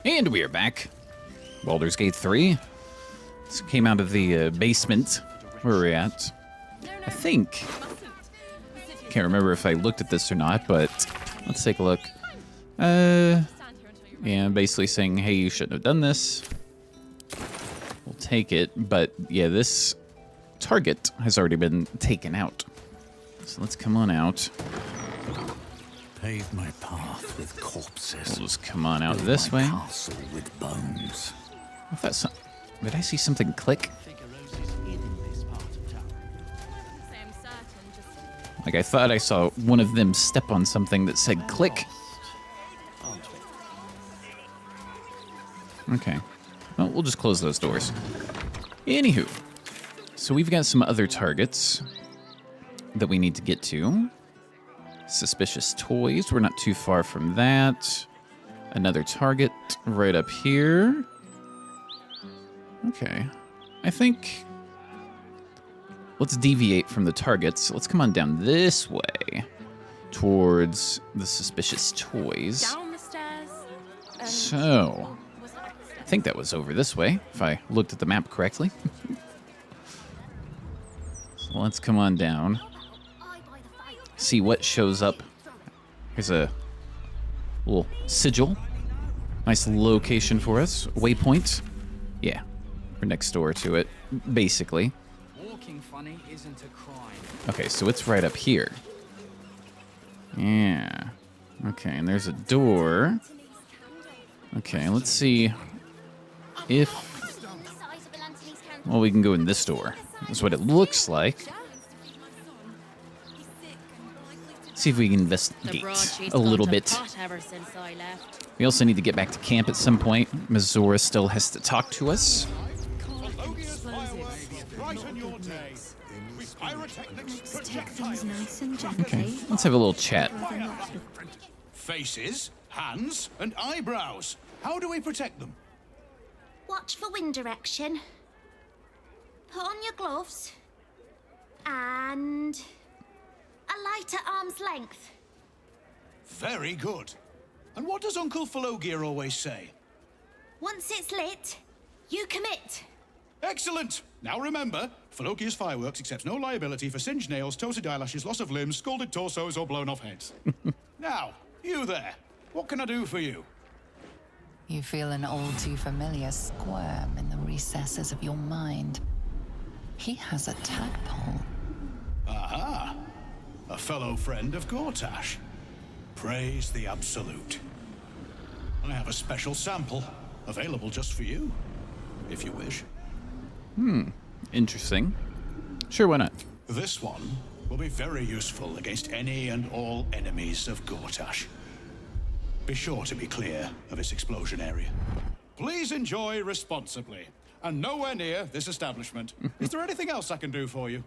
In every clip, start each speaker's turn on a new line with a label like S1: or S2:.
S1: And we are back. Baldur's Gate 3. This came out of the basement where we're at. I think. Can't remember if I looked at this or not, but let's take a look. Yeah, basically saying, hey, you shouldn't have done this. We'll take it, but yeah, this target has already been taken out. So let's come on out.
S2: Pave my path with corpses.
S1: We'll just come on out this way.
S2: Castle with bones.
S1: If that's did I see something click? Like I thought I saw one of them step on something that said click. Okay. Well, we'll just close those doors. Anywho. So we've got some other targets that we need to get to. Suspicious toys. We're not too far from that. Another target right up here. Okay. I think let's deviate from the targets. Let's come on down this way towards the suspicious toys.
S3: Down the stairs.
S1: So, I think that was over this way, if I looked at the map correctly. So let's come on down. See what shows up. Here's a little sigil. Nice location for us. Waypoint. Yeah, we're next door to it, basically.
S4: Walking funny isn't a crime.
S1: Okay, so it's right up here. Yeah. Okay, and there's a door. Okay, let's see if... Well, we can go in this door. That's what it looks like. See if we can investigate a little bit. We also need to get back to camp at some point. Mizora still has to talk to us.
S5: Take things nice and gently.
S1: Okay, let's have a little chat.
S6: Faces, hands, and eyebrows. How do we protect them?
S5: Watch for wind direction. Put on your gloves. And a light at arm's length.
S6: Very good. And what does Uncle Falogir always say?
S5: Once it's lit, you commit.
S6: Excellent! Now remember, Falogir's fireworks accepts no liability for singed nails, toasted eyelashes, loss of limbs, scalded torsos, or blown off heads. Now, you there. What can I do for you?
S7: You feel an all too familiar squirm in the recesses of your mind. He has a tadpole.
S6: Aha! A fellow friend of Gortash. Praise the Absolute. I have a special sample, available just for you, if you wish.
S1: Interesting. Sure, why not?
S6: This one will be very useful against any and all enemies of Gortash. Be sure to be clear of its explosion area. Please enjoy responsibly, and nowhere near this establishment. Is there anything else I can do for you?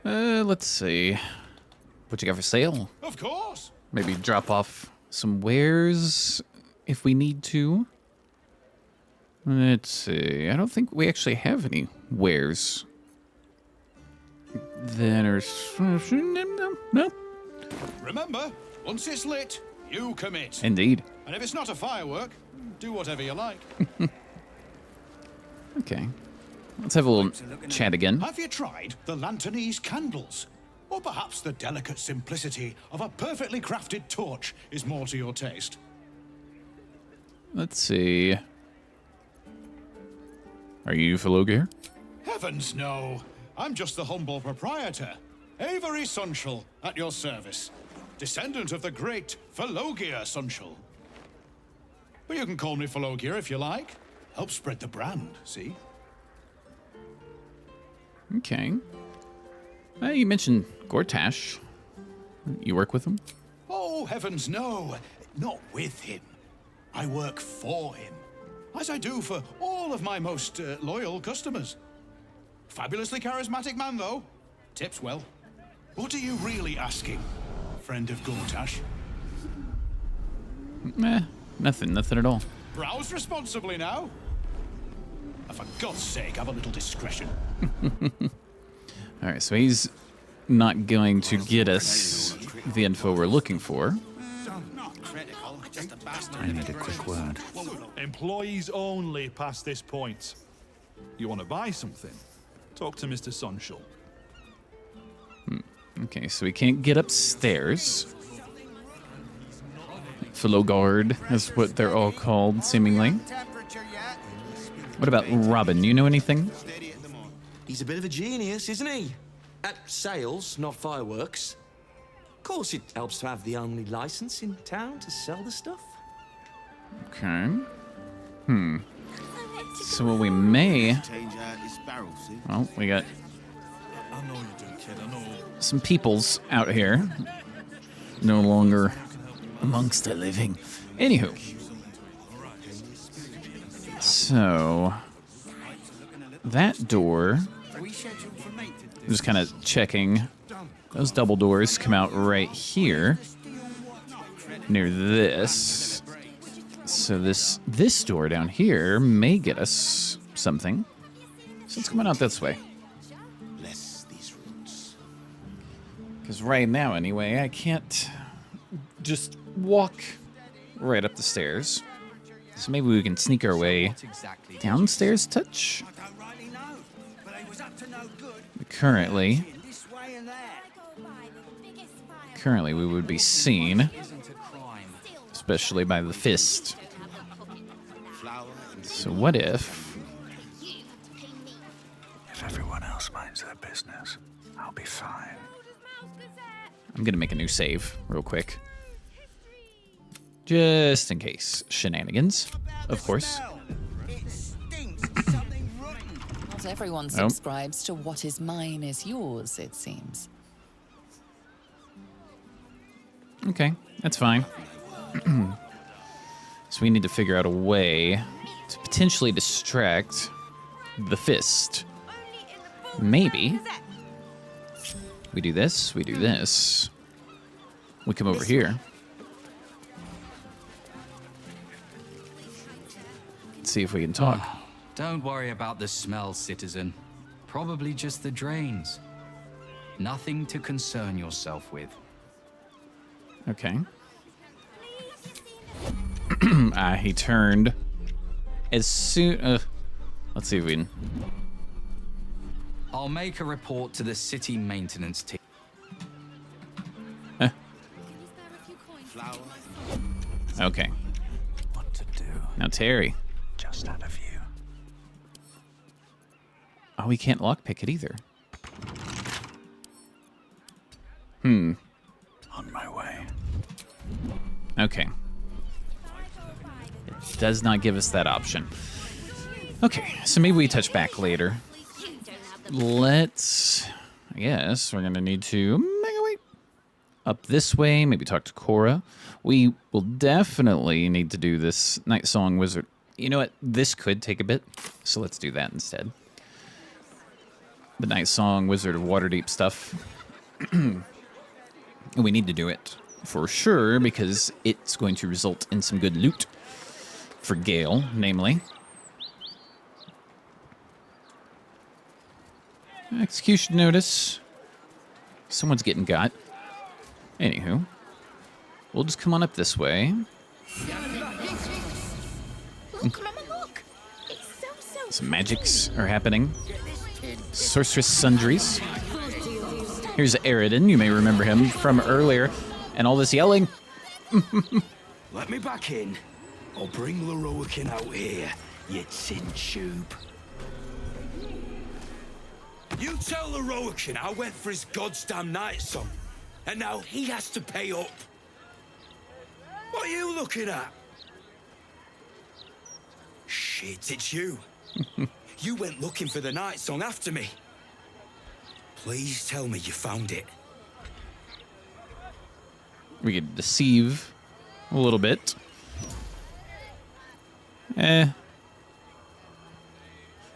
S1: Let's see. What you got for sale?
S6: Of course!
S1: Maybe drop off some wares if we need to. Let's see. I don't think we actually have any wares. Then or no.
S6: Remember, once it's lit, you commit.
S1: Indeed.
S6: And if it's not a firework, do whatever you like.
S1: Okay. Let's have a little chat again.
S6: Have you tried the Lanternese candles? Or perhaps the delicate simplicity of a perfectly crafted torch is more to your taste.
S1: Let's see. Are you Falogir?
S6: Heavens no! I'm just the humble proprietor, Avery Sunshall, at your service. Descendant of the great Falogir Sunshall. But you can call me Falogir if you like. Help spread the brand, see?
S1: Okay. You mentioned Gortash. You work with him?
S6: Oh, heavens no! Not with him. I work for him. As I do for all of my most loyal customers. Fabulously charismatic man, though. Tips well. What are you really asking, friend of Gortash?
S1: Nothing at all.
S6: Browse responsibly now. And for God's sake, have a little discretion.
S1: Alright, so he's not going to get us the info we're looking for.
S4: Not critical, just a bastard.
S2: I need a quick word.
S3: Employees only past this point. You want to buy something? Talk to Mr. Sunshall.
S1: Okay, so we can't get upstairs. Fellow guard is what they're all called, seemingly. What about Robin? You know anything?
S8: He's a bit of a genius, isn't he? At sales, not fireworks. Of course, it helps to have the only license in town to sell the stuff.
S1: Okay. So what we may... Well, we got some peoples out here. No longer amongst the living. Anywho. So... that door... I'm just kind of checking. Those double doors come out right here. Near this. So this door down here may get us something. So it's coming out this way. Because right now, anyway, I can't just walk right up the stairs. So maybe we can sneak our way downstairs touch. Currently, we would be seen, especially by the fist. So what if...
S2: If everyone else minds their business, I'll be fine.
S1: I'm gonna make a new save real quick. Just in case. Shenanigans, of course.
S7: Not everyone subscribes to what is mine is yours, it seems.
S1: Okay, that's fine. So we need to figure out a way to potentially distract the fist. Maybe. We do this, we do this. We come over here. Let's see if we can talk.
S4: Don't worry about the smell, citizen. Probably just the drains. Nothing to concern yourself with.
S1: Okay. He turned as soon... let's see if we can...
S4: I'll make a report to the city maintenance team.
S1: Okay.
S2: What to do?
S1: Now, Terry.
S2: Just out of you.
S1: Oh, we can't lockpick it either.
S2: On my way.
S1: Okay. It does not give us that option. Okay, so maybe we touch back later. Let's... I guess we're going to need to make our way up this way. Maybe talk to Cora. We will definitely need to do this Night Song Wizard. You know what? This could take a bit, so let's do that instead. The Night Song Wizard of Waterdeep stuff. We need to do it for sure because it's going to result in some good loot for Gale, namely. Execution notice. Someone's getting got. Anywho, we'll just come on up this way.
S5: Look, Mama, look. It's so
S1: Some magics are happening. Sorceress sundries. Here's Aridin. You may remember him from earlier. And all this yelling.
S9: Let me back in. I'll bring Leroican out here, you tin tube. You tell Leroican I went for his goddamn night song, and now he has to pay up. What are you looking at? Shit, it's you. You went looking for the night song after me. Please tell me you found it.
S1: We could deceive a little bit. Who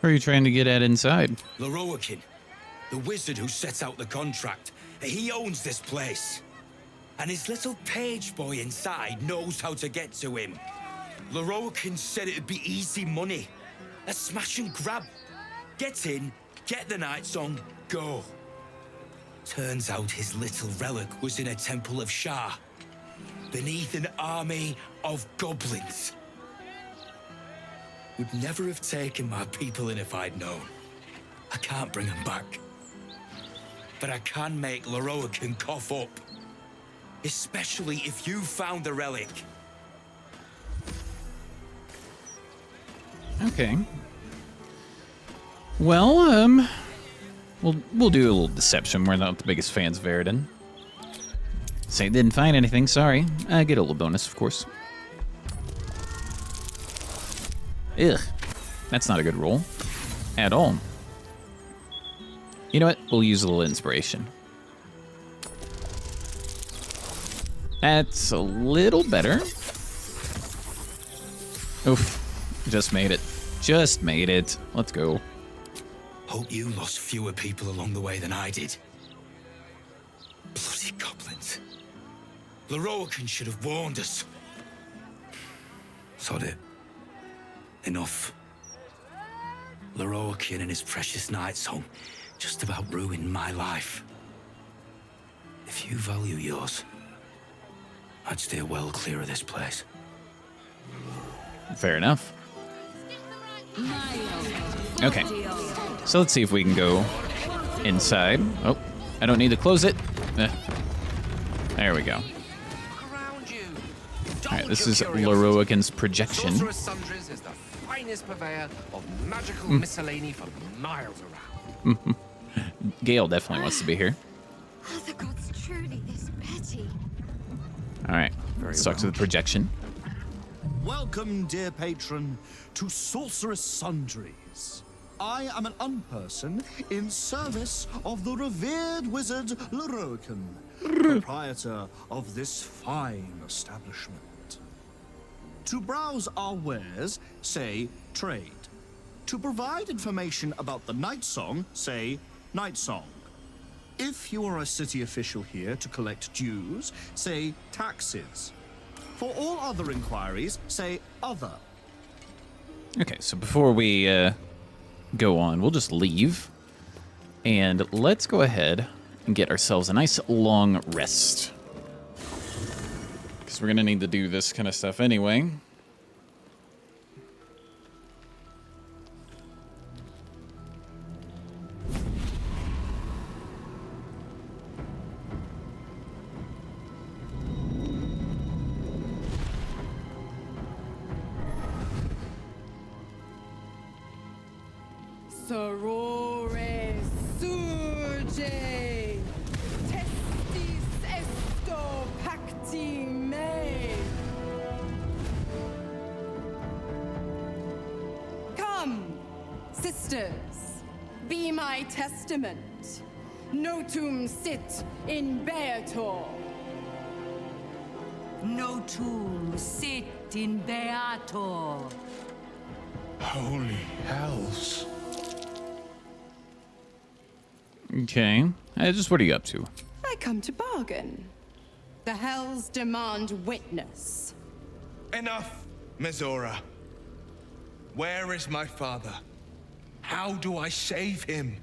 S1: are you trying to get at inside?
S9: Leroican, the wizard who set out the contract, he owns this place. And his little page boy inside knows how to get to him. Leroican said it'd be easy money. A smash and grab. Get in, get the night song, go. Turns out his little relic was in a temple of Shah. beneath an army of goblins. Would never have taken my people in if I'd known. I can't bring them back. But I can make Laroakan cough up. Especially if you found the relic.
S1: Okay. Well, we'll do a little deception. We're not the biggest fans of Eridan. Say didn't find anything, sorry. I get a little bonus, of course. Ugh. That's not a good roll. At all. You know what? We'll use a little inspiration. That's a little better. Oof. Just made it. Just made it. Let's go.
S9: Hope you lost fewer people along the way than I did. Bloody goblins. Laroakan should have warned us. Sod it. Enough. Laroakan and his precious night song just about ruined my life. If you value yours, I'd steer well clear of this place.
S1: Fair enough. Okay. So let's see if we can go inside. Oh, I don't need to close it. There we go. Alright, this is Laroakan's projection.
S10: Sorcerer's Sundries is the finest purveyor of magical miscellany for miles around.
S1: Gale definitely wants to be here.
S5: Are the gods truly this petty?
S1: Alright, let's talk to the projection.
S11: Welcome, dear patron, to Sorcerer's Sundries. I am an unperson in service of the revered wizard Laroakan, proprietor of this fine establishment. To browse our wares, say trade. To provide information about the night song, say night song. If you are a city official here to collect dues, say taxes. For all other inquiries, say other.
S1: Okay, so before we go on, we'll just leave. And let's go ahead and get ourselves a nice long rest. Because we're going to need to do this kind of stuff anyway.
S12: Sorore surge, testis esto pacti me. Come, sisters, be my testament. Notum sit in Beator.
S13: Notum sit in Beator.
S6: Holy hells.
S1: Okay. Just what are you up to?
S12: I come to bargain. The hells demand witness.
S14: Enough, Mizora. Where is my father? How do I save him?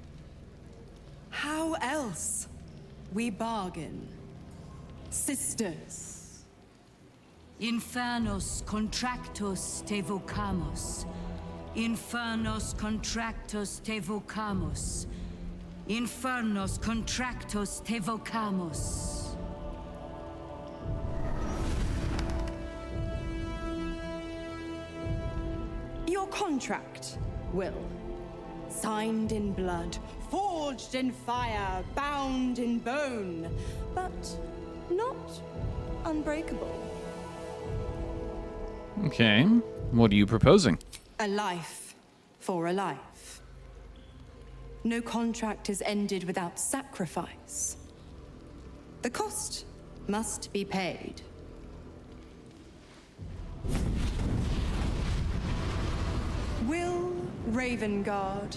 S12: How else? We bargain. Sisters.
S13: Infernos contractos te vocamos. Infernos contractos te vocamos. Infernos contractos te vocamos.
S12: Your contract, Will. Signed in blood, forged in fire, bound in bone, but not unbreakable.
S1: Okay. What are you proposing?
S12: A life for a life. No contract is ended without sacrifice. The cost must be paid. Will Ravengard,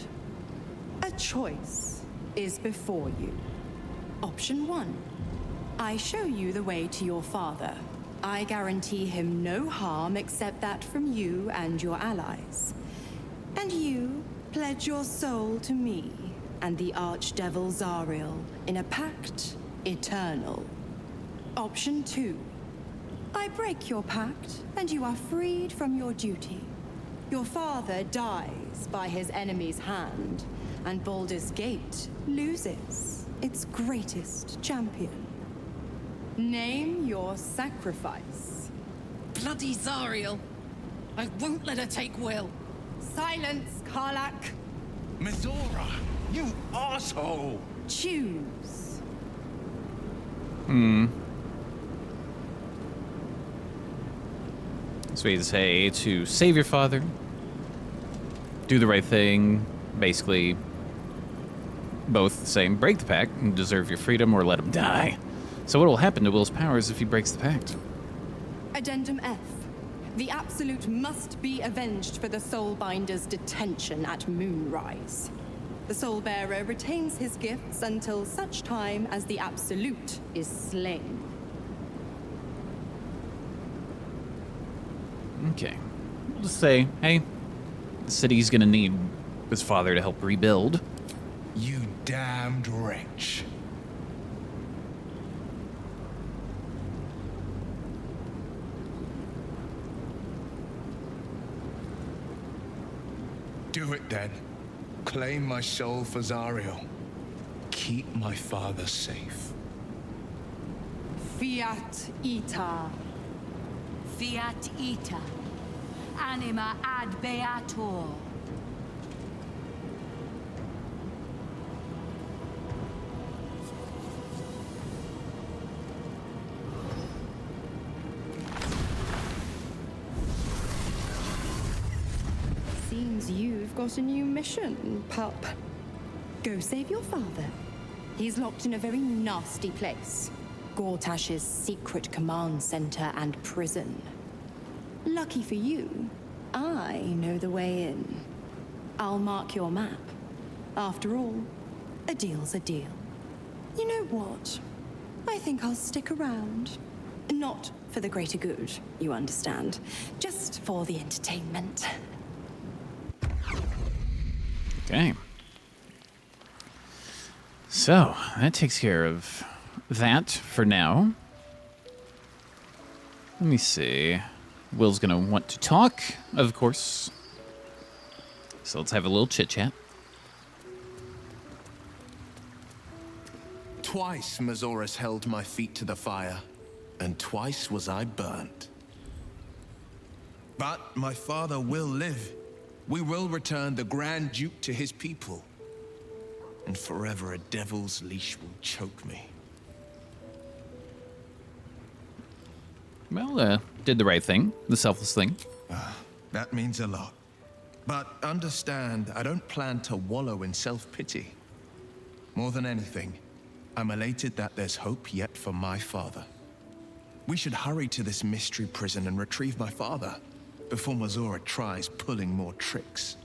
S12: a choice is before you. Option 1. I show you the way to your father. I guarantee him no harm except that from you and your allies. And you pledge your soul to me and the Archdevil Zariel in a pact eternal. Option 2. I break your pact, and you are freed from your duty. Your father dies by his enemy's hand, and Baldur's Gate loses its greatest champion. Name your sacrifice.
S15: Bloody Zariel! I won't let her take Will.
S12: Silence, Karlak.
S14: Mizora, you arsehole!
S12: Choose.
S1: So we say to save your father, do the right thing, basically both saying break the pact and deserve your freedom or let him die. So what will happen to Will's powers if he breaks the pact?
S12: Addendum F. The Absolute must be avenged for the Soulbinder's detention at Moonrise. The Soulbearer retains his gifts until such time as the Absolute is slain.
S1: Okay. We'll just say, hey, the city's gonna need his father to help rebuild.
S14: You damned wretch. Do it then. Claim my soul for Zariel. Keep my father safe.
S12: Fiat Ita.
S13: Fiat ita. Anima ad beator.
S12: Seems you've got a new mission, pup. Go save your father. He's locked in a very nasty place. Gortash's secret command center and prison. Lucky for you, I know the way in. I'll mark your map. After all, a deal's a deal. You know what? I think I'll stick around. Not for the greater good, you understand. Just for the entertainment.
S1: Okay. So, that takes care of that for now. Let me see. Will's gonna want to talk, of course. So let's have a little chit-chat.
S14: Twice Mazoras held my feet to the fire, and twice was I burnt. But my father will live. We will return the Grand Duke to his people. And forever a devil's leash will choke me.
S1: Well, did the right thing. The selfless thing.
S14: That means a lot. But understand, I don't plan to wallow in self-pity. More than anything, I'm elated that there's hope yet for my father. We should hurry to this mystery prison and retrieve my father before Mazora tries pulling more tricks.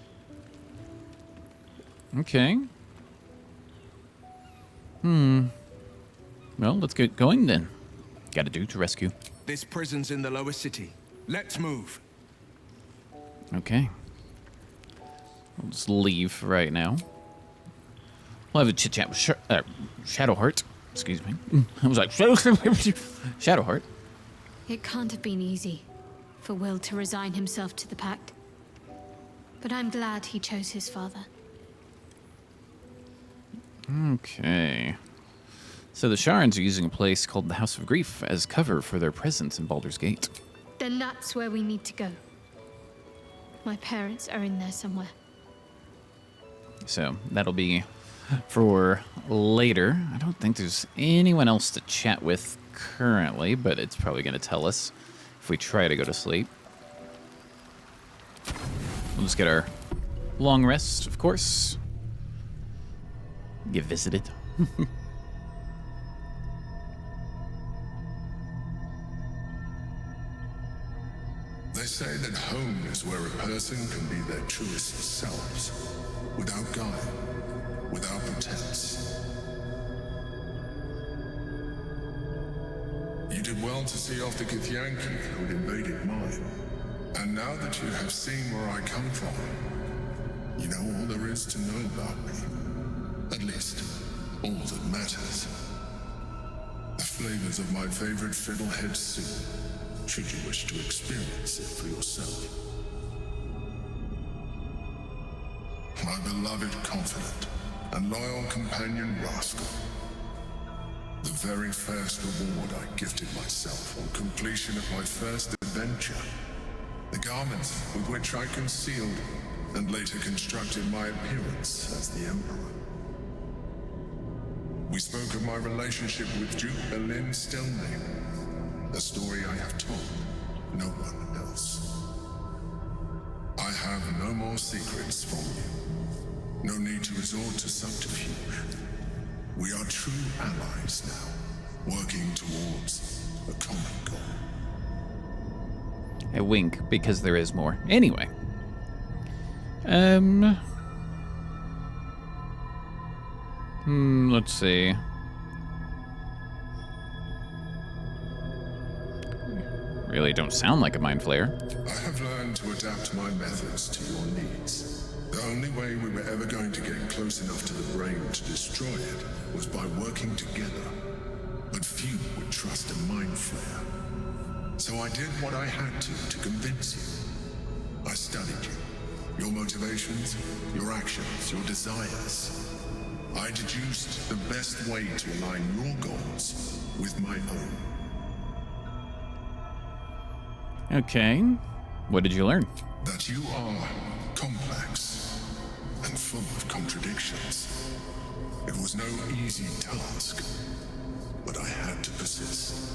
S1: Okay. Well, let's get going then. Gotta do to rescue.
S14: This prison's in the lower city. Let's move.
S1: Okay. We'll just leave right now. We'll have a chit-chat with Shadowheart. Excuse me. I was like, Shadowheart.
S16: It can't have been easy for Will to resign himself to the pact. But I'm glad he chose his father.
S1: Okay. So the Sharans are using a place called the House of Grief as cover for their presence in Baldur's Gate.
S16: Then that's where we need to go. My parents are in there somewhere.
S1: So that'll be for later. I don't think there's anyone else to chat with currently, but it's probably going to tell us if we try to go to sleep. We'll just get our long rest, of course. Get visited.
S17: They say that home is where a person can be their truest selves, without guile, without pretense. You did well to see off the Githyanki who had invaded mine. And now that you have seen where I come from, you know all there is to know about me. At least, all that matters. The flavors of my favorite fiddlehead soup. should you wish to experience it for yourself. My beloved confidant and loyal companion Rascal. The very first reward I gifted myself on completion of my first adventure. The garments with which I concealed and later constructed my appearance as the Emperor. We spoke of my relationship with Duke Berlin Stelname, a story I have told no one else. I have no more secrets from you. No need to resort to subterfuge. We are true allies now, working towards a common goal.
S1: I wink because there is more. Anyway. Let's see. Really don't sound like a mind flayer.
S17: I have learned to adapt my methods to your needs. The only way we were ever going to get close enough to the brain to destroy it was by working together. But few would trust a mind flayer. So I did what I had to convince you. I studied you. Your motivations, your actions, your desires. I deduced the best way to align your goals with my own.
S1: Okay. What did you learn?
S17: That you are complex and full of contradictions. It was no easy task, but I had to persist.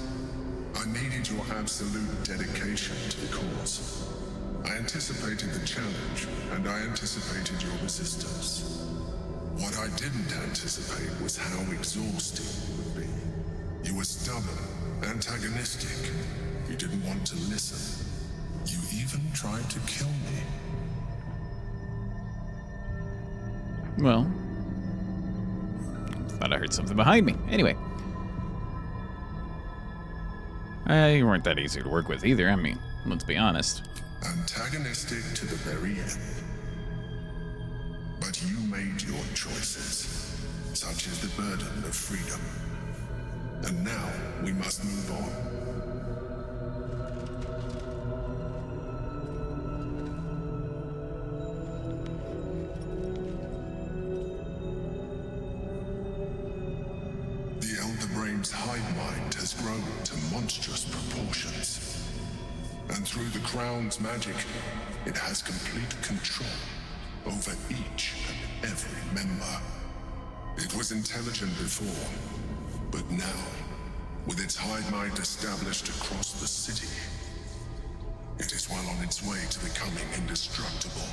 S17: I needed your absolute dedication to the cause. I anticipated the challenge, and I anticipated your resistance. What I didn't anticipate was how exhausting you would be. You were stubborn, antagonistic. You didn't want to listen. You even tried to kill me.
S1: Well, thought I heard something behind me. Anyway. You weren't that easy to work with either. I mean, let's be honest.
S17: Antagonistic to the very end. But you made your choices. Such is the burden of freedom. And now we must move on. The Elder Brain's hive mind has grown to monstrous proportions. And through the Crown's magic, it has complete control over each and every member. It was intelligent before, but now, with its hive mind established across the city, it is well on its way to becoming indestructible.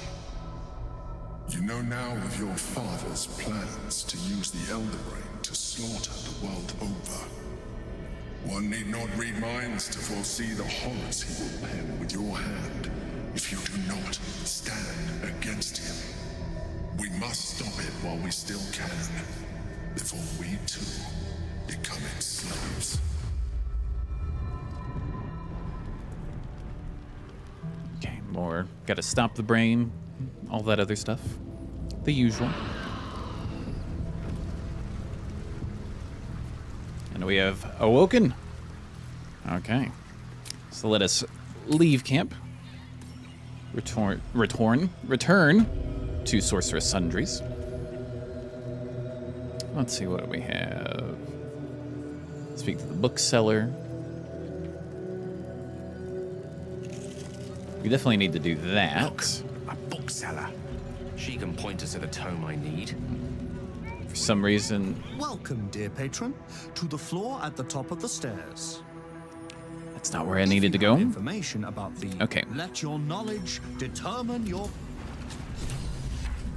S17: You know now of your father's plans to use the Elder Brain to slaughter the world over. One need not read minds to foresee the horrors he will pen with your hand if you do not stand against him. We must stop it while we still can, before we too become its slaves.
S1: Okay, more. Gotta stop the brain, all that other stuff. The usual. And we have awoken. Okay. So let us leave camp. Return to Sorceress Sundries. Let's see what we have. Speak to the bookseller. We definitely need to do that.
S10: Look, a bookseller. She can point us to the tome I need.
S1: For some reason...
S11: Welcome, dear patron, to the floor at the top of the stairs.
S1: That's not where I needed to go.
S11: Information about the
S1: okay.
S11: Let your knowledge determine your...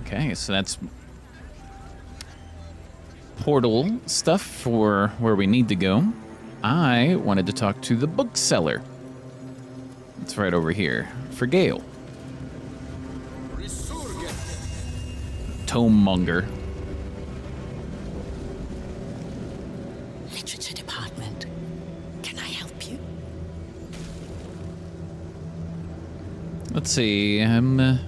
S1: Okay, so that's portal stuff for where we need to go. I wanted to talk to the bookseller. It's right over here for Gale. Tomemonger.
S18: Literature department. Can I help you?
S1: Let's see. I'm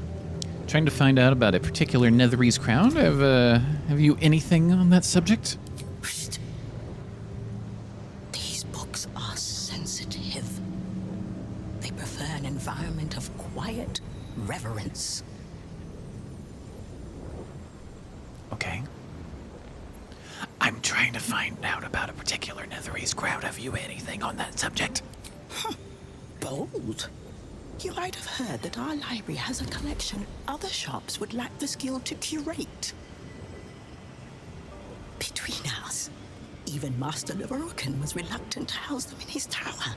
S1: trying to find out about a particular Netherese crown. Have you anything on that subject?
S18: These books are sensitive. reverence.
S1: Okay. I'm trying to find out about a particular Netherese crowd. Have you anything on that subject?
S18: Bold. You might have heard that our library has a collection other shops would lack the skill to curate. Between us, even Master Lorokan was reluctant to house them in his tower.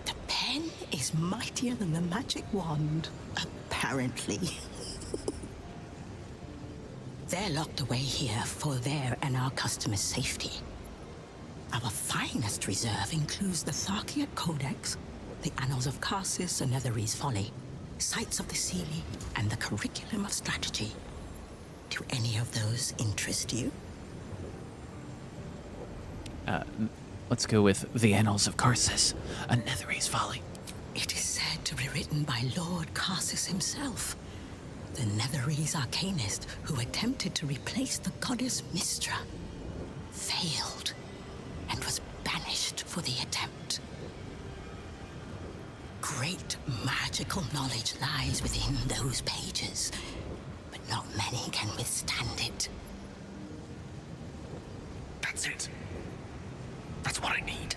S18: The pen is mightier than the magic wand, apparently. They're locked away here for their and our customers' safety. Our finest reserve includes the Tharkiat Codex, the Annals of Karsus and Netherese Folly, Sights of the Seelie, and the Curriculum of Strategy. Do any of those interest you?
S1: Let's go with the Annals of Karsus, a Netherese Folly.
S18: It is said to be written by Lord Karsus himself, the Netherese arcanist who attempted to replace the goddess Mystra, failed, and was banished for the attempt. Great magical knowledge lies within those pages, but not many can withstand it.
S10: That's it. That's what I need.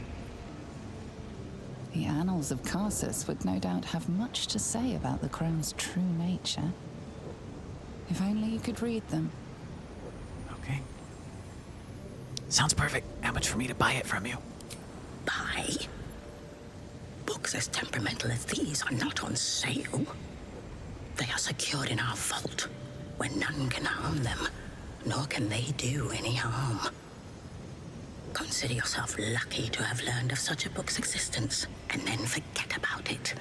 S7: The Annals of Karsus would no doubt have much to say about the crown's true nature. If only you could read them.
S1: Okay. Sounds perfect. How much for me to buy it from you?
S18: Buy? Books as temperamental as these are not on sale. They are secured in our vault, where none can harm them, nor can they do any harm. Consider yourself lucky to have learned of such a book's existence, and then forget about it.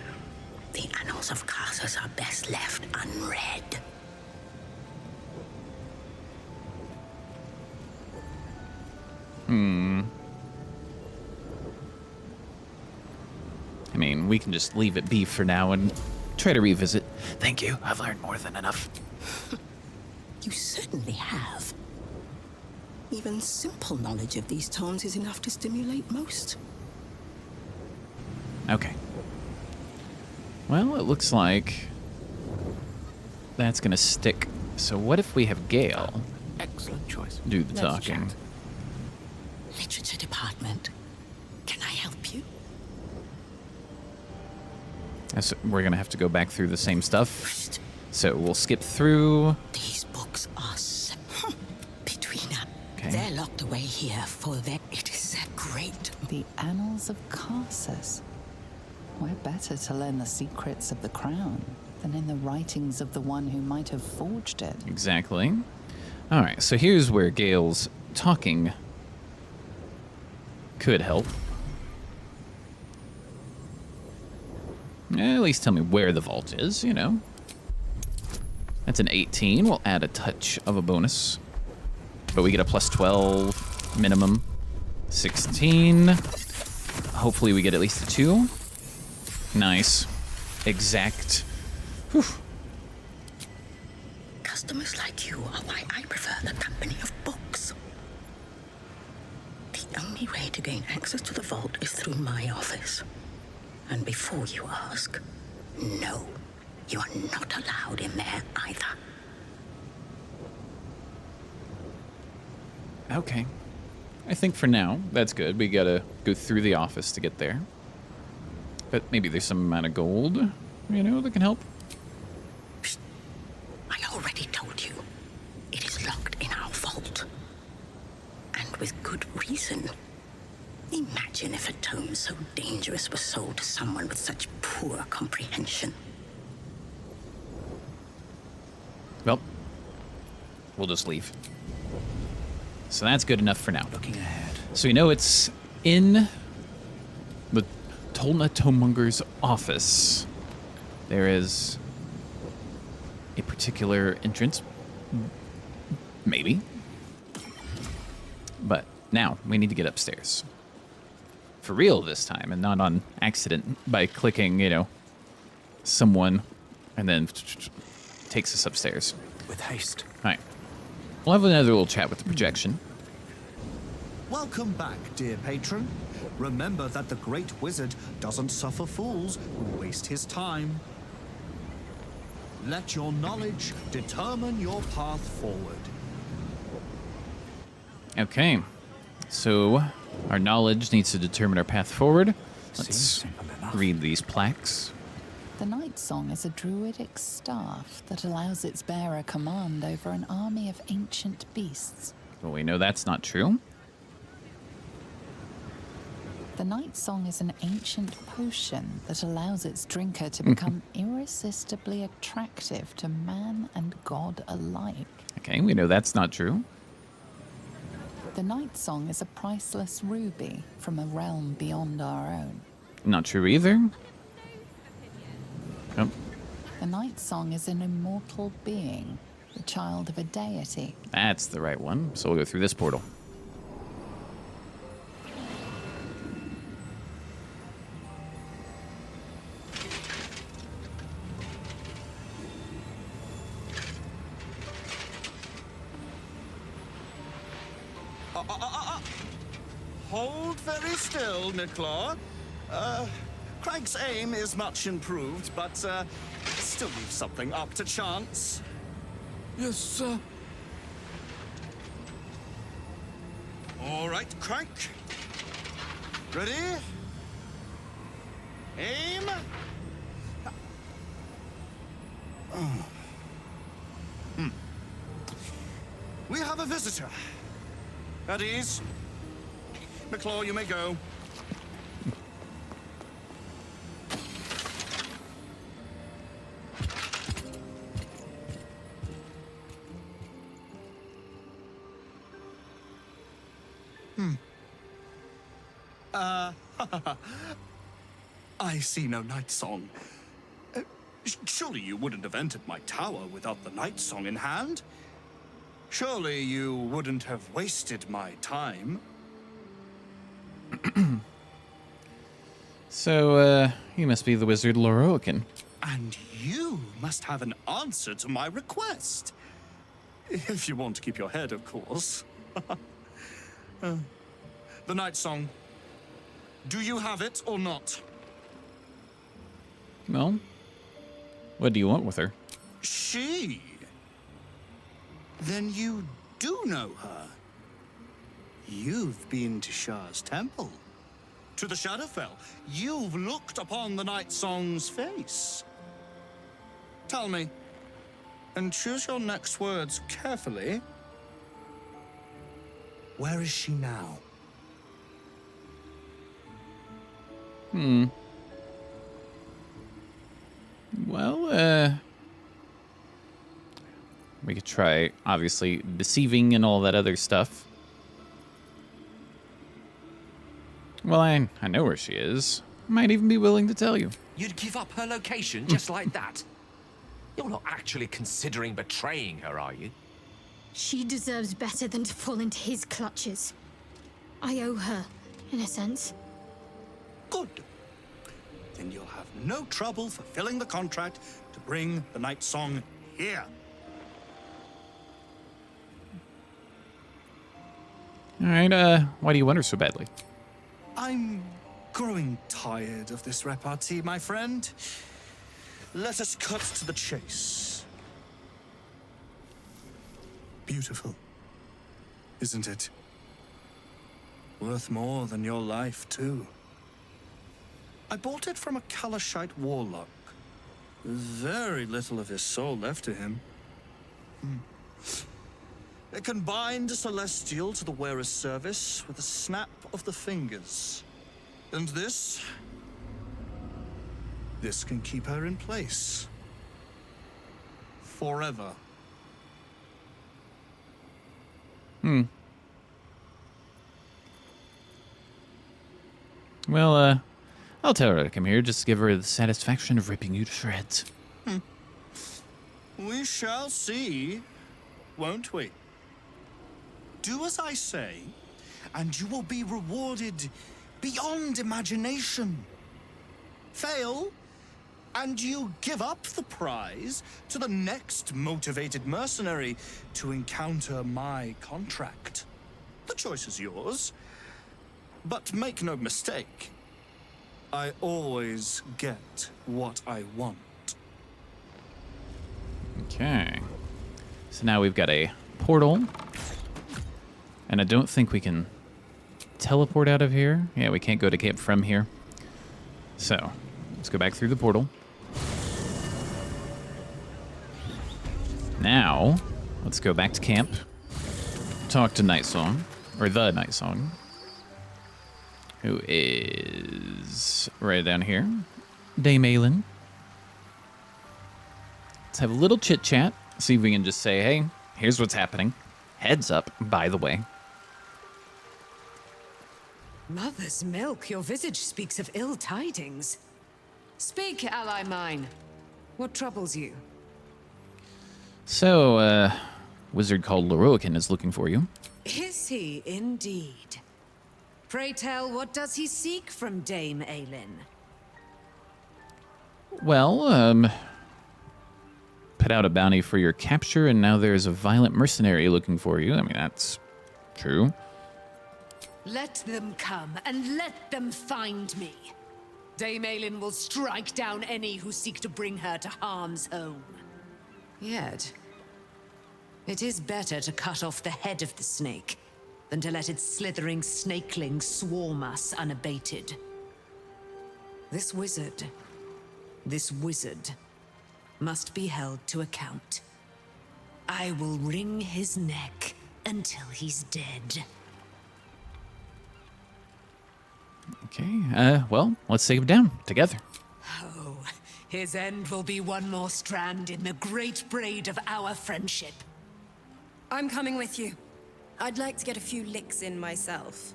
S18: The Annals of Karsus are best left unread.
S1: I mean, we can just leave it be for now and try to revisit. Thank you. I've learned more than enough.
S18: You certainly have. Even simple knowledge of these tomes is enough to stimulate most.
S1: Okay. Well, it looks like that's gonna stick. So what if we have Gale
S10: Excellent choice.
S1: do the
S18: Let's
S1: talking?
S18: chat. Literature department. Can I help you?
S1: So we're gonna have to go back through the same stuff. So we'll skip through.
S18: These books are between us.
S1: Okay.
S18: They're locked away here for their. It is said great.
S7: The Annals of Karsus. Where better to learn the secrets of the crown than in the writings of the one who might have forged it?
S1: Exactly. All right, so here's where Gale's talking could help. At least tell me where the vault is, you know. That's an 18. We'll add a touch of a bonus. But we get a plus 12 minimum. 16. Hopefully we get at least a 2. Nice. Exact. Whew.
S18: Customers like you are why I prefer the company of books. The only way to gain access to the vault is through my office. And before you ask, no, you are not allowed in there either.
S1: Okay. I think for now, that's good. We gotta go through the office to get there. But maybe there's some amount of gold, you know, that can help.
S18: I already told you. It is locked in our vault. And with good reason. Imagine if a tome so dangerous was sold to someone with such poor comprehension.
S1: Well, we'll just leave. So that's good enough for now.
S10: Looking ahead.
S1: So we know it's in the Tolna Tomonger's office. There is a particular entrance. Maybe. But now we need to get upstairs. For real this time, and not on accident by clicking, you know, someone, and then takes us upstairs.
S10: With haste.
S1: All right. We'll have another little chat with the projection.
S11: Welcome back, dear patron. Remember that the great wizard doesn't suffer fools who waste his time. Let your knowledge determine your path forward.
S1: Okay, so our knowledge needs to determine our path forward. Let's read these plaques.
S7: The Night Song is a druidic staff that allows its bearer command over an army of ancient beasts.
S1: Well, we know that's not true.
S7: The Night Song is an ancient potion that allows its drinker to become irresistibly attractive to man and god alike.
S1: Okay, we know that's not true.
S7: The Night Song is a priceless ruby from a realm beyond our own.
S1: Not true either. Oh,
S7: The Night Song is an immortal being, the child of a deity.
S1: that's the right one. So we'll go through this portal.
S11: Hold very still, Nicola. Craig's aim is much improved, but still leaves something up to chance.
S9: Yes, sir.
S11: All right, Craig. Ready? Aim. We have a visitor. At ease. McClaw, you may go. I see no night song. Surely you wouldn't have entered my tower without the night song in hand? Surely you wouldn't have wasted my time?
S1: So, you must be the wizard Loroakin.
S11: And you must have an answer to my request. If you want to keep your head, of course. The night song. Do you have it or not?
S1: Well, what do you want with her?
S11: She? Then you do know her. You've been to Shah's temple. To the Shadowfell. You've looked upon the Night Song's face. Tell me, and choose your next words carefully. Where is she now?
S1: Well, we could try, obviously, deceiving and all that other stuff. Well, I know where she is. Might even be willing to tell you.
S10: You'd give up her location just like that? You're not actually considering betraying her, are you?
S16: She deserves better than to fall into his clutches. I owe her, in a sense.
S11: Good. Then you'll have no trouble fulfilling the contract to bring the Night Song here.
S1: All right, why do you want her so badly?
S11: I'm growing tired of this repartee, my friend. Let us cut to the chase. Beautiful, isn't it? Worth more than your life, too. I bought it from a Kalashite warlock. Very little of his soul left to him. It can bind a celestial to the wearer's service with a snap of the fingers. And this can keep her in place. Forever.
S1: Well, I'll tell her to come here, just to give her the satisfaction of ripping you to shreds.
S11: We shall see, won't we? Do as I say, and you will be rewarded beyond imagination. Fail, and you give up the prize to the next motivated mercenary to encounter my contract. The choice is yours, but make no mistake, I always get what I want.
S1: Okay. So now we've got a portal. And I don't think we can teleport out of here. Yeah, we can't go to camp from here. So, let's go back through the portal. Now, let's go back to camp. Talk to Nightsong, or the Nightsong, who is right down here. Dame Aelin. Let's have a little chit-chat. See if we can just say, hey, here's what's happening. Heads up, by the way.
S19: Mother's milk, your visage speaks of ill tidings. Speak, ally mine. What troubles you?
S1: So, wizard called Loroakin is looking for you.
S19: Is he indeed? Pray tell, what does he seek from Dame Aelin?
S1: Well, put out a bounty for your capture, and now there's a violent mercenary looking for you. I mean, that's true.
S19: Let them come, and let them find me. Dame Aelin will strike down any who seek to bring her to harm's home. Yet, it is better to cut off the head of the snake than to let its slithering snakelings swarm us unabated. This wizard must be held to account. I will wring his neck until he's dead.
S1: Okay, well, let's take him down together.
S19: Oh, his end will be one more strand in the great braid of our friendship.
S15: I'm coming with you. I'd like to get a few licks in myself.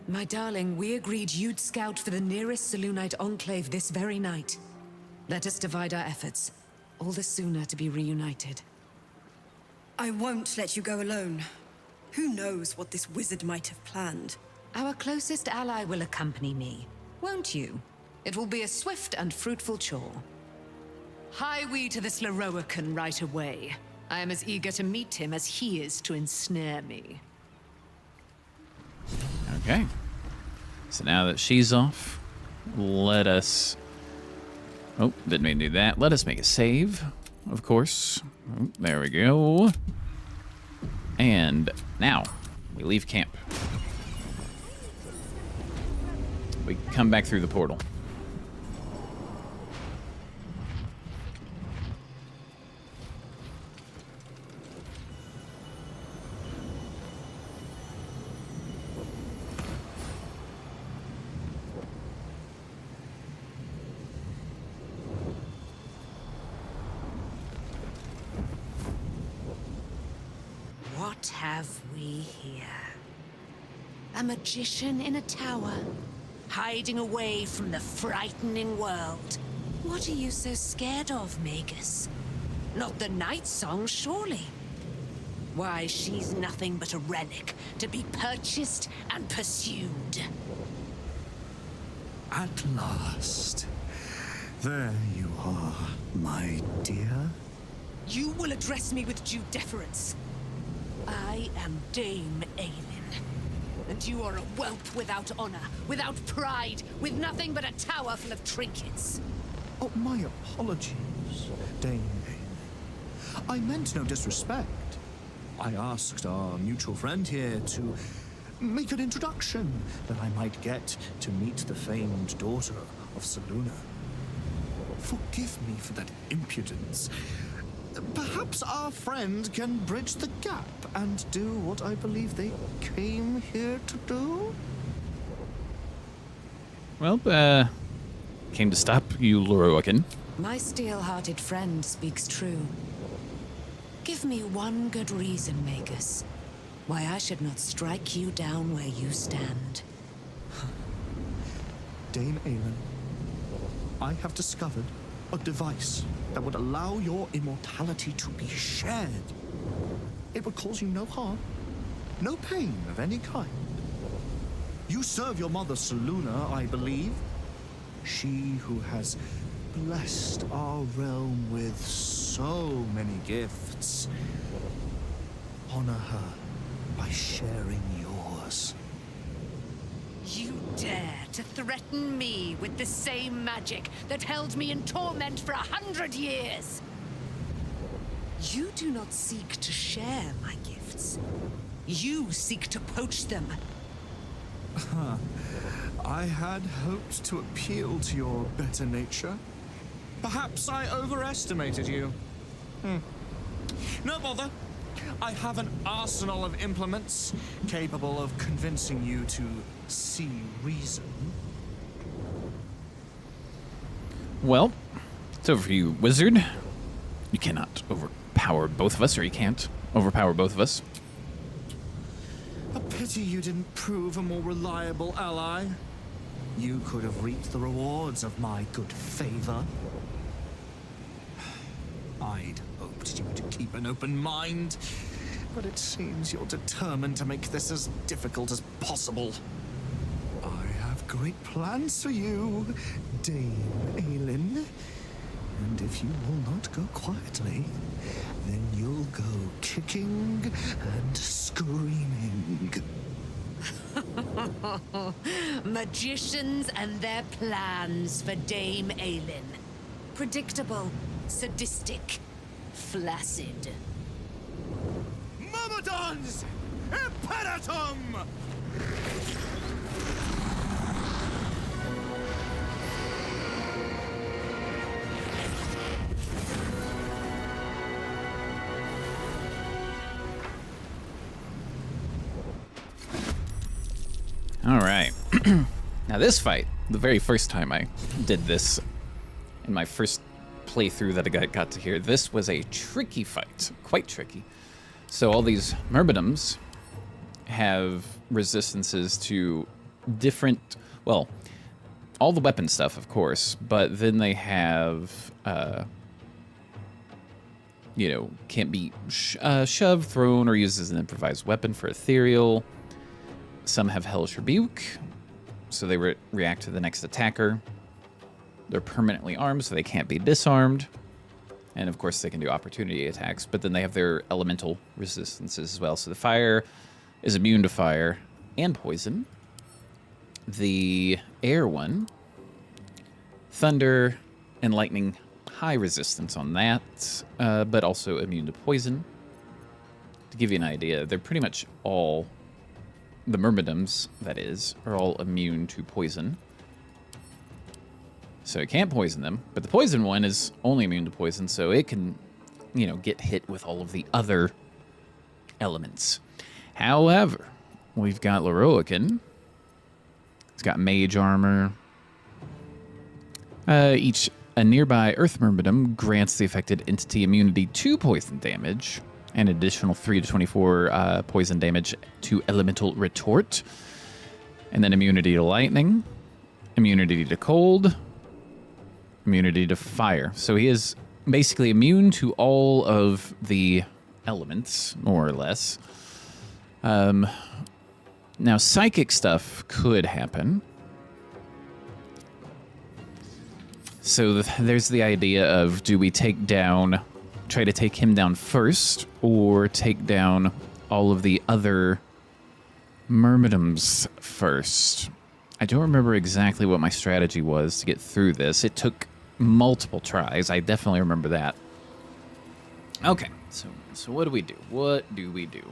S19: My darling, we agreed you'd scout for the nearest Selûnite enclave this very night. Let us divide our efforts, all the sooner to be reunited.
S15: I won't let you go alone. Who knows what this wizard might have planned?
S19: Our closest ally will accompany me, won't you? It will be a swift and fruitful chore. Hie we to this Loroakin right away. I am as eager to meet him as he is to ensnare me.
S1: Okay. So now that she's off, let us... Oh, didn't mean to do that. Let us make a save, of course. Oh, there we go. And now, we leave camp. We come back through the portal.
S19: What have we here? A magician in a tower, hiding away from the frightening world. What are you so scared of, Magus? Not the night song, surely. Why, she's nothing but a relic to be purchased and pursued.
S11: At last. There you are, my dear.
S19: You will address me with due deference. I am Dame Aelin, and you are a whelp without honor, without pride, with nothing but a tower full of trinkets.
S11: Oh, my apologies, Dame Aelin. I meant no disrespect. I asked our mutual friend here to make an introduction, that I might get to meet the famed daughter of Selûne. Forgive me for that impudence. Perhaps our friend can bridge the gap and do what I believe they came here to do?
S1: Well, came to stop you, Loroakin.
S19: My steel-hearted friend speaks true. Give me one good reason, Magus, why I should not strike you down where you stand.
S11: Dame Aelin, I have discovered a device that would allow your immortality to be shared. It would cause you no harm, no pain of any kind. You serve your mother Selûne, I believe. She who has blessed our realm with so many gifts. Honor her by sharing yours.
S19: You dare to threaten me with the same magic that held me in torment for 100 years? You do not seek to share my gifts. You seek to poach them.
S11: I had hoped to appeal to your better nature. Perhaps I overestimated you. No bother. I have an arsenal of implements capable of convincing you to see reason.
S1: Well, it's over for you, wizard. You cannot overpower both of us, or you can't overpower both of us.
S11: A pity you didn't prove a more reliable ally. You could have reaped the rewards of my good favor. I'd hoped you would keep an open mind, but it seems you're determined to make this as difficult as possible. I have great plans for you, Dame Aelin. And if you will not go quietly, then you'll go kicking and screaming.
S19: Magicians and their plans for Dame Aelin. Predictable, sadistic, flaccid.
S11: Myrmidons! Imperatum!
S1: All right. Now this fight, the very first time I did this, in my first playthrough that I got to hear, this was a tricky fight, quite tricky. So all these myrmidons have resistances to different, well, all the weapon stuff, of course, but then they have, you know, can't be shoved, thrown, or used as an improvised weapon for ethereal. Some have Hellish Rebuke, so they react to the next attacker. They're permanently armed, so they can't be disarmed. And of course, they can do opportunity attacks, but then they have their elemental resistances as well. So the fire is immune to fire and poison. The air one, thunder and lightning, high resistance on that, but also immune to poison. To give you an idea, they're pretty much all, the myrmidons, that is, are all immune to poison. So it can't poison them, but the poison one is only immune to poison, so it can, you know, get hit with all of the other elements. However, we've got Lorroakan. He's got mage armor. A nearby earth myrmidon grants the affected entity immunity to poison damage, an additional 3 to 24 poison damage to elemental retort, and then immunity to lightning, immunity to cold, immunity to fire. So he is basically immune to all of the elements, more or less. Now, psychic stuff could happen. So there's the idea of, do we try to take him down first, or take down all of the other myrmidons first? I don't remember exactly what my strategy was to get through this. It took multiple tries. I definitely remember that. Okay, so what do we do? What do we do?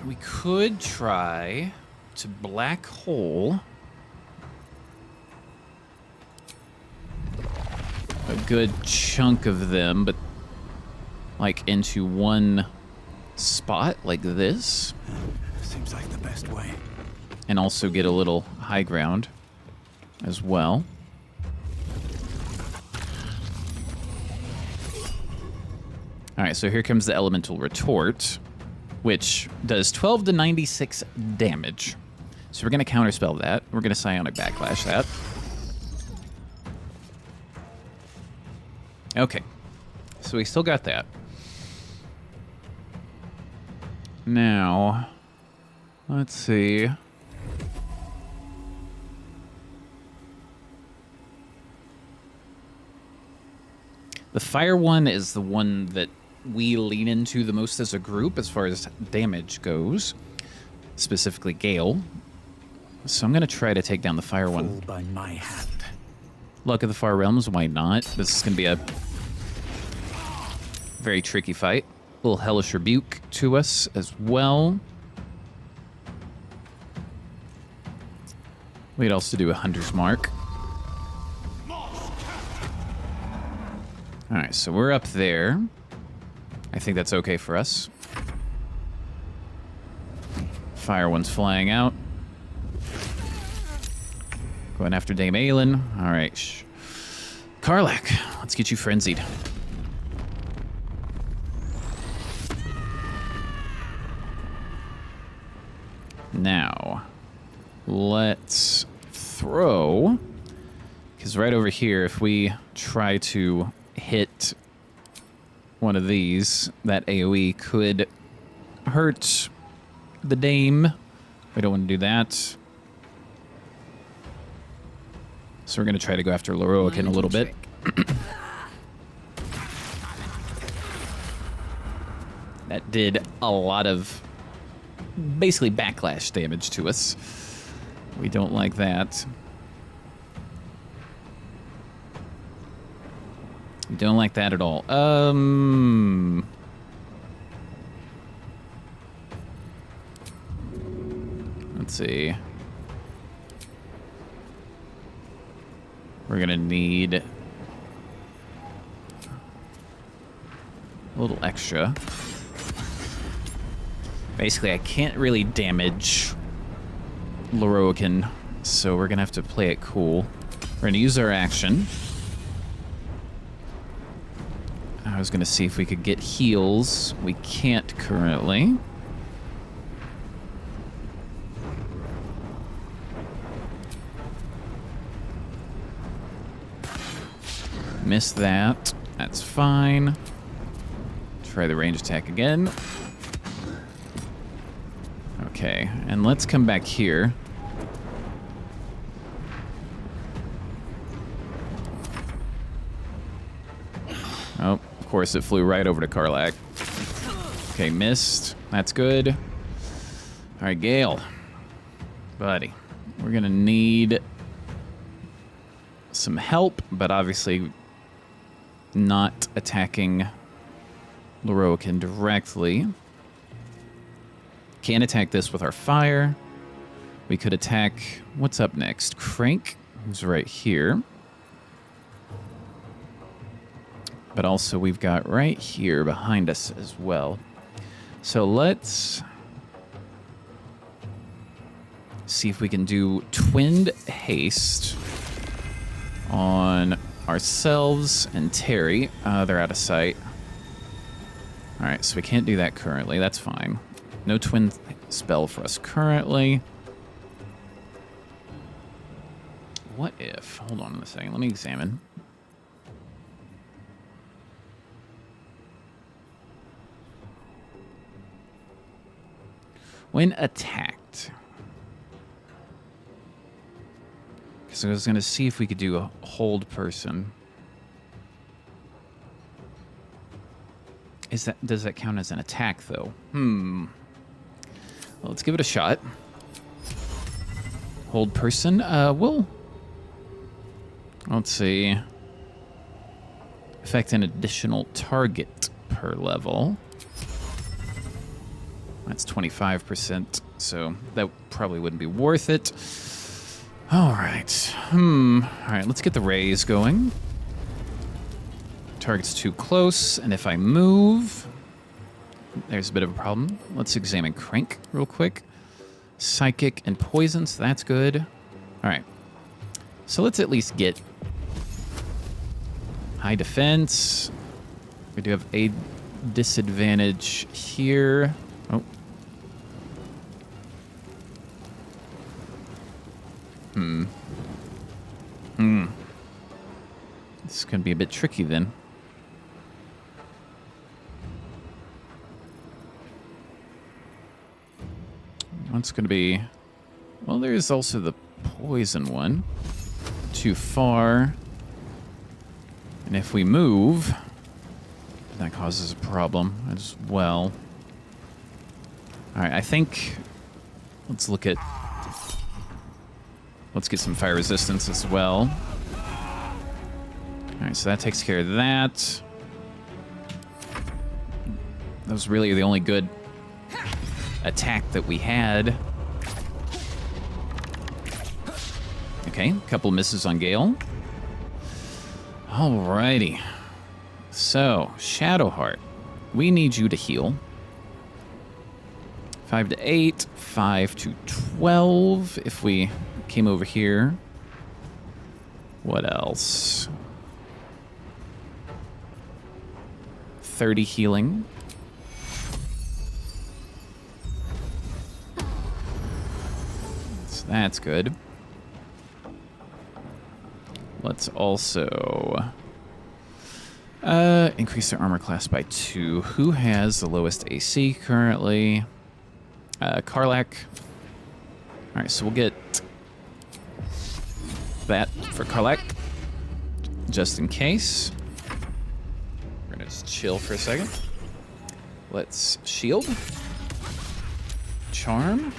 S1: We could try to black hole a good chunk of them, but like into one spot like this.
S2: Seems like the best way.
S1: And also get a little high ground as well. All right, so here comes the elemental retort, which does 12 to 96 damage. So we're going to counterspell that. We're going to psionic backlash that. Okay, so we still got that. Now, let's see. The fire one is the one that we lean into the most as a group as far as damage goes, specifically Gale. So I'm going to try to take down the fire one.
S2: By my hand.
S1: Luck of the Far Realms, why not? This is going to be a Very tricky fight. A little Hellish Rebuke to us as well. We'd also do a Hunter's Mark. Alright, so we're up there. I think that's okay for us. Fire one's flying out. Going after Dame Aelin. Alright. Karlach, let's get you frenzied. Now, let's throw, because right over here, if we try to hit one of these, that AoE could hurt the Dame. We don't want to do that. So we're going to try to go after Lorroakan a little bit. That did a lot of basically backlash damage to us. We don't like that. We don't like that at all. Let's see. We're gonna need a little extra. Basically, I can't really damage Lorroakan, so we're gonna have to play it cool. We're gonna use our action. I was gonna see if we could get heals. We can't currently. Missed that. That's fine. Try the range attack again. Okay, and let's come back here. Oh, of course it flew right over to Karlach. Okay, missed. That's good. All right, Gale. Buddy, we're gonna need some help, but obviously not attacking Lorroakan directly. Can't attack this with our fire. We could attack... What's up next? Crank, who's right here. But also we've got right here behind us as well. So let's see if we can do Twinned Haste on ourselves and Terry. They're out of sight. Alright, so we can't do that currently. That's fine. No twin spell for us currently. What if... Hold on a second. Let me examine. When attacked... So I was going to see if we could do a hold person. Does that count as an attack, though? Well, let's give it a shot. Hold person. Let's see. Affect an additional target per level. That's 25%, so that probably wouldn't be worth it. All right. All right, let's get the raise going. Target's too close, and if I move, there's a bit of a problem. Let's examine Crank real quick. Psychic and poison, so that's good. All right. So let's at least get high defense. We do have a disadvantage here. Oh. This is going to be a bit tricky then. What's going to be... Well, there's also the poison one. Too far. And if we move, that causes a problem as well. Alright, I think... Let's look at... Let's get some fire resistance as well. Alright, so that takes care of that. That was really the only good attack that we had. Okay, a couple misses on Gale. Alrighty. So, Shadowheart, we need you to heal. 5 to 8, 5 to 12. If we came over here. What else? 30 healing. So that's good. Let's also increase their armor class by 2. Who has the lowest AC currently? Karlach. All right, so we'll get that for Karlach, just in case. We're gonna just chill for a second. Let's shield. Charm.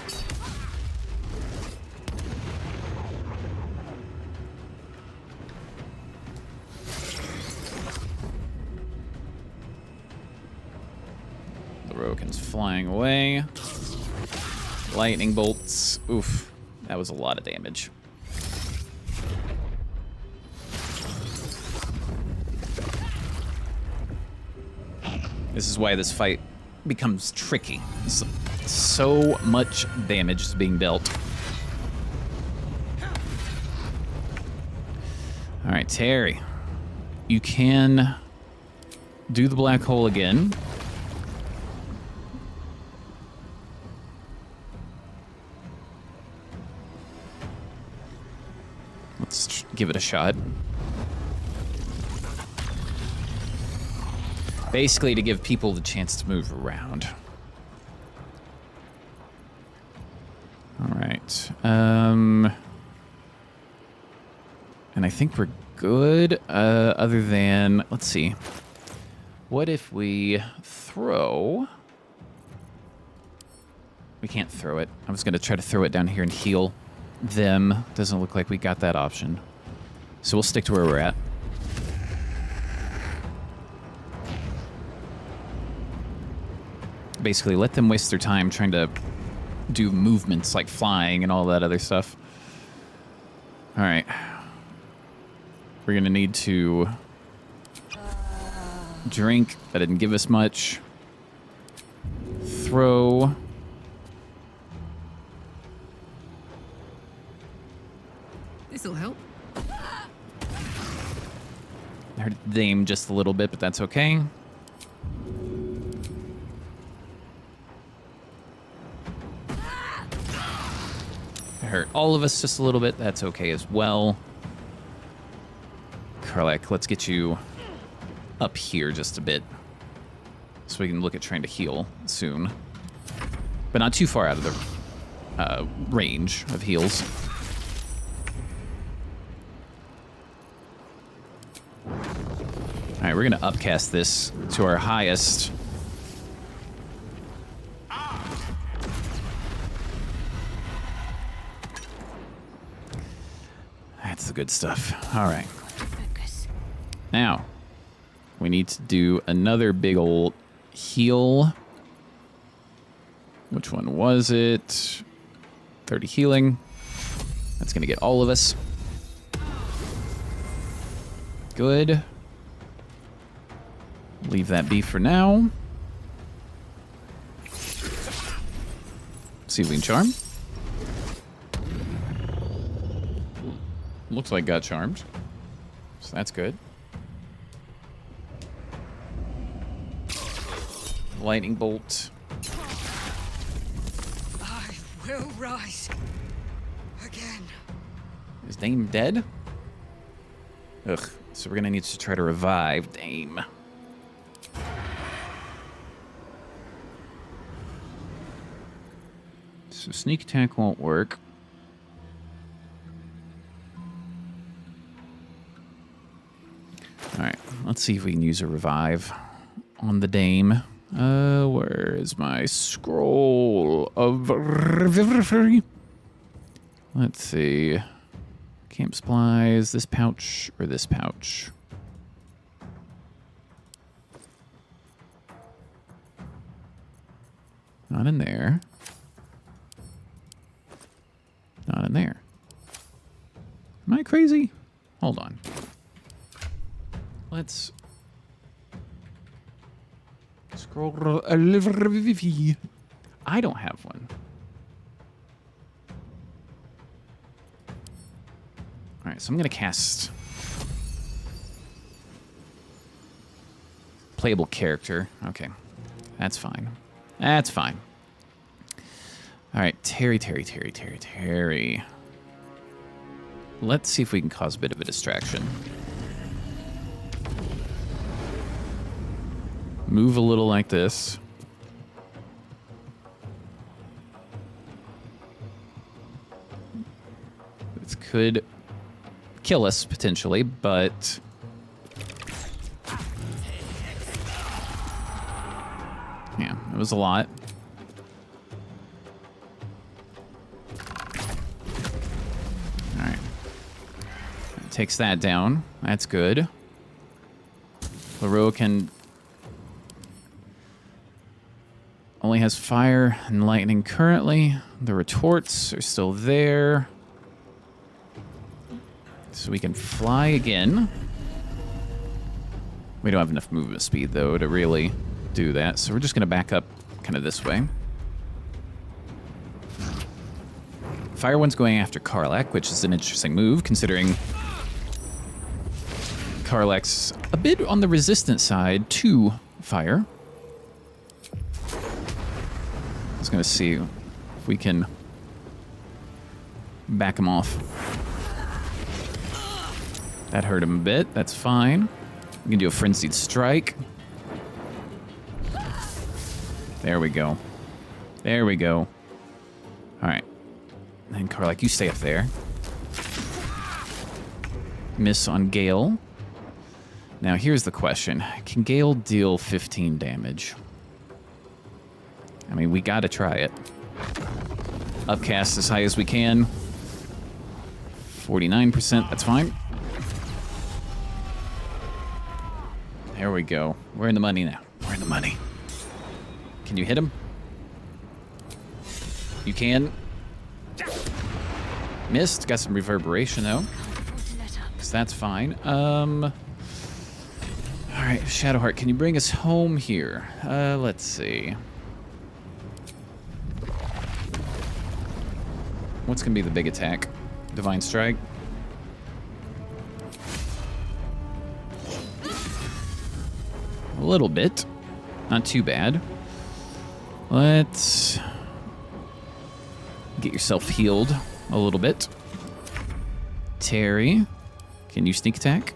S1: The Rokin's flying away. Lightning bolts. Oof. That was a lot of damage. This is why this fight becomes tricky. So much damage is being dealt. All right, Terry. You can do the black hole again. Let's give it a shot. Basically to give people the chance to move around. All right. And I think we're good, other than, let's see. What if we throw... We can't throw it. I was going to try to throw it down here and heal them. Doesn't look like we got that option. So we'll stick to where we're at. Basically, let them waste their time trying to do movements like flying and all that other stuff. All right. We're going to need to drink. That didn't give us much. Throw.
S19: This'll help.
S1: I hurt Dame just a little bit, but that's okay. Hurt all of us just a little bit. That's okay as well. Karlach, let's get you up here just a bit so we can look at trying to heal soon. But not too far out of the range of heals. All right, we're going to upcast this to our highest. That's the good stuff. All right. Now, we need to do another big old heal. Which one was it? 30 healing. That's going to get all of us. Good. Leave that be for now. See if we can charm. Looks like got charmed. So that's good. Lightning bolt.
S19: I will rise again.
S1: Is Dame dead? Ugh. So we're gonna need to try to revive Dame. So sneak attack won't work. Alright, let's see if we can use a revive on the Dame. Where is my scroll of revivery? Let's see. Camp supplies, this pouch or this pouch? Not in there. Not in there. Am I crazy? Hold on. Let's scroll a little. I don't have one. All right, so I'm going to cast playable character. Okay, that's fine. That's fine. All right, Terry. Let's see if we can cause a bit of a distraction. Move a little like this. This could kill us, potentially, but... yeah, it was a lot. Alright. Takes that down. That's good. Lorroakan only has fire and lightning currently. The retorts are still there. So we can fly again. We don't have enough movement speed, though, to really do that. So we're just going to back up kind of this way. Fire One's going after Karlach, which is an interesting move, considering Karlach's a bit on the resistant side to fire. Just going to see if we can back him off. That hurt him a bit. That's fine. We can do a Frenzied Strike. There we go. There we go. All right. And Karlach, you stay up there. Miss on Gale. Now, here's the question. Can Gale deal 15 damage? I mean, we gotta try it. Upcast as high as we can. 49%, that's fine. There we go. We're in the money now. We're in the money. Can you hit him? You can. Missed. Got some reverberation, though. So that's fine. All right, Shadowheart, can you bring us home here? Let's see. What's going to be the big attack? Divine Strike. A little bit. Not too bad. Let's get yourself healed a little bit. Terry, can you sneak attack?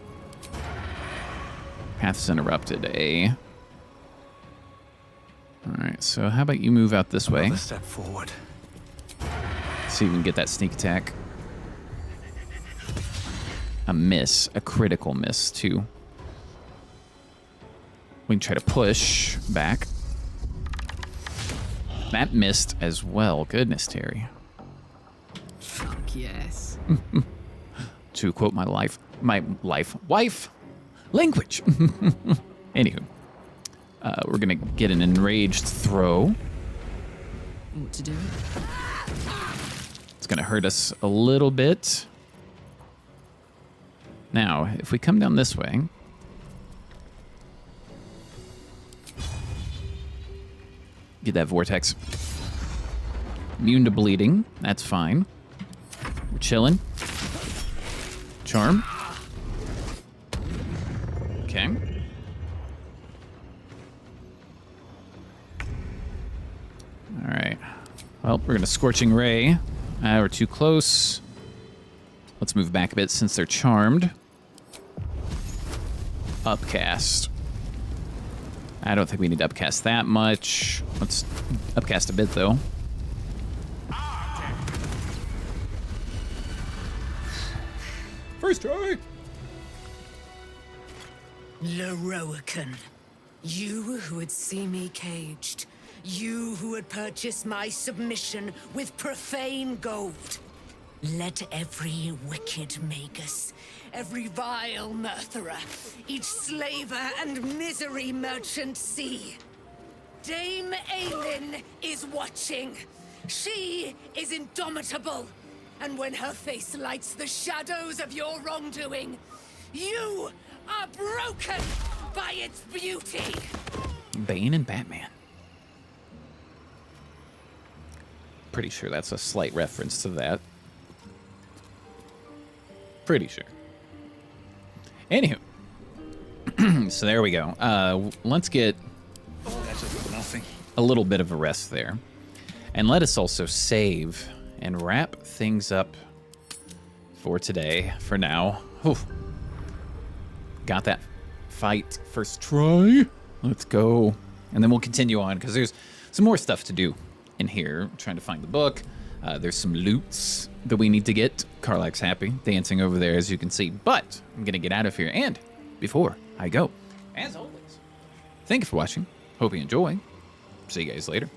S1: Path's interrupted, eh? Alright, so how about you move out this way?
S2: Another step forward.
S1: See if we can get that sneak attack. A miss. A critical miss, too. We can try to push back. That missed as well. Goodness, Terry.
S19: Fuck yes.
S1: To quote my wife, language. Anywho, we're gonna get an enraged throw.
S19: What to do?
S1: It's gonna hurt us a little bit. Now, if we come down this way, get that vortex. Immune to bleeding. That's fine. We're chilling. Charm. Okay. All right. Well, we're going to Scorching Ray. We're too close. Let's move back a bit since they're charmed. Upcast. I don't think we need to upcast that much. Let's upcast a bit, though. First try.
S19: Lorroakan, you who would see me caged, you who would purchase my submission with profane gold. Let every wicked magus, every vile murtherer, each slaver and misery merchant see. Dame Aelin is watching. She is indomitable. And when her face lights the shadows of your wrongdoing, you are broken by its beauty.
S1: Bane and Batman. Pretty sure that's a slight reference to that. Pretty sure. Anywho. So there we go. Let's get a little bit of a rest there. And let us also save and wrap things up for today, for now. Whew. Got that fight first try. Let's go. And then we'll continue on, because there's some more stuff to do in here. Trying to find the book. There's some loots that we need to get. Karlach's happy, dancing over there, as you can see. But I'm going to get out of here. And before I go, as always, thank you for watching. Hope you enjoy. See you guys later.